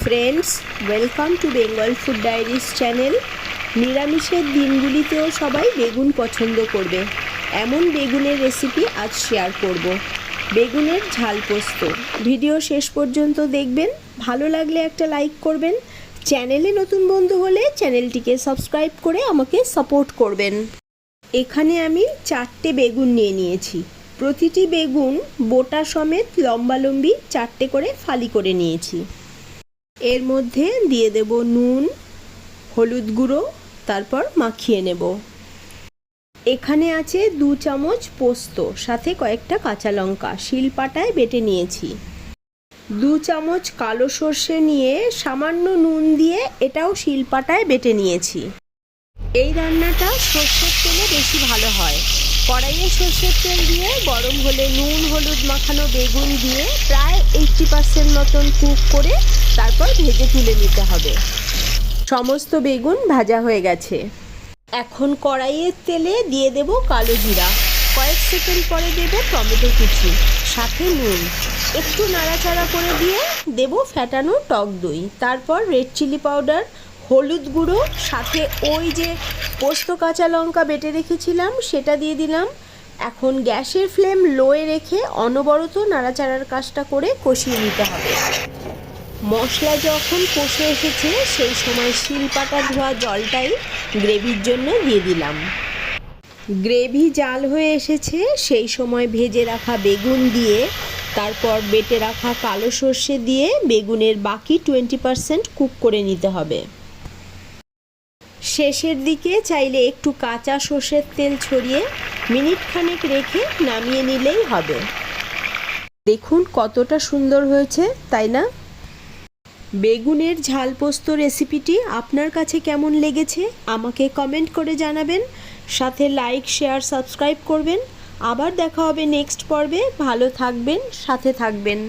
Friends, welcome to Bengal food diaries channel. নিরামিষের দিনগুলিতেও সবাই বেগুন পছন্দ করবে, এমন বেগুনের রেসিপি আজ শেয়ার করব। বেগুনের ঝাল পোস্ত। ভিডিও শেষ পর্যন্ত দেখবেন, ভালো লাগলে একটা লাইক করবেন। চ্যানেলে নতুন বন্ধু হলে চ্যানেলটিকে সাবস্ক্রাইব করে আমাকে সাপোর্ট করবেন। এখানে আমি 4টে বেগুন নিয়ে নিয়েছি। প্রতিটি বেগুন বোটা সমেত লম্বালম্বি 4টে করে ফালি করে নিয়েছি। এর মধ্যে দিয়ে দেব নুন, হলুদ গুঁড়ো, তারপর মাখিয়ে নেব। এখানে আছে 2 চামচ পোস্ত, সাথে কয়েকটা কাঁচা লঙ্কা শিলপাটায় বেটে নিয়েছি। 2 চামচ কালো সর্ষে নিয়ে সামান্য নুন দিয়ে এটাও শিলপাটায় বেটে নিয়েছি। এই রান্নাটা সর্ষের তেলে বেশি ভালো হয়। কড়াইয়ে সর্ষের তেল দিয়ে গরম হলে নুন হলুদ মাখানো বেগুন দিয়ে প্রায় 80% মতন কুক করে তারপর ভেজে তুলে নিতে হবে। সমস্ত বেগুন ভাজা হয়ে গেছে। এখন কড়াইয়ের তেলে দিয়ে দেব কালো জিরা, কয়েক সেকেন্ড পরে দেব টমেটো কুচি, সাথে নুন, একটু নাড়াচাড়া করে দিয়ে দেব ফ্যাটানো টক দই, তারপর রেড চিলি পাউডার, হলুদ গুঁড়ো, সাথে ওই যে পোস্ত কাঁচা লঙ্কা বেটে রেখেছিলাম সেটা দিয়ে দিলাম। এখন গ্যাসের ফ্লেম লোয়ে রেখে অনবরত নাড়াচাড়ার কাজটা করে কষিয়ে নিতে হবে। মশলা যখন কষে এসেছে সেই সময় শিলপাটা ধোয়া জলটাই গ্রেভির জন্য দিয়ে দিলাম। গ্রেভি জাল হয়ে এসেছে সেই সময় ভেজে রাখা বেগুন দিয়ে, তারপর বেটে রাখা কালো সর্ষে দিয়ে বেগুনের বাকি 20% কুক করে নিতে হবে। শেষের দিকে চাইলে একটু কাঁচা সর্ষের তেল ছড়িয়ে মিনিট খানেক রেখে নামিয়ে নিলেই হবে। দেখুন কতটা সুন্দর হয়েছে, তাই না? বেগুনের ঝাল পোস্ত রেসিপিটি আপনার কাছে কেমন লেগেছে আমাকে কমেন্ট করে জানাবেন, সাথে লাইক শেয়ার সাবস্ক্রাইব করবেন। আবার দেখা হবে নেক্সট পর্বে। ভালো থাকবেন, সাথে থাকবেন।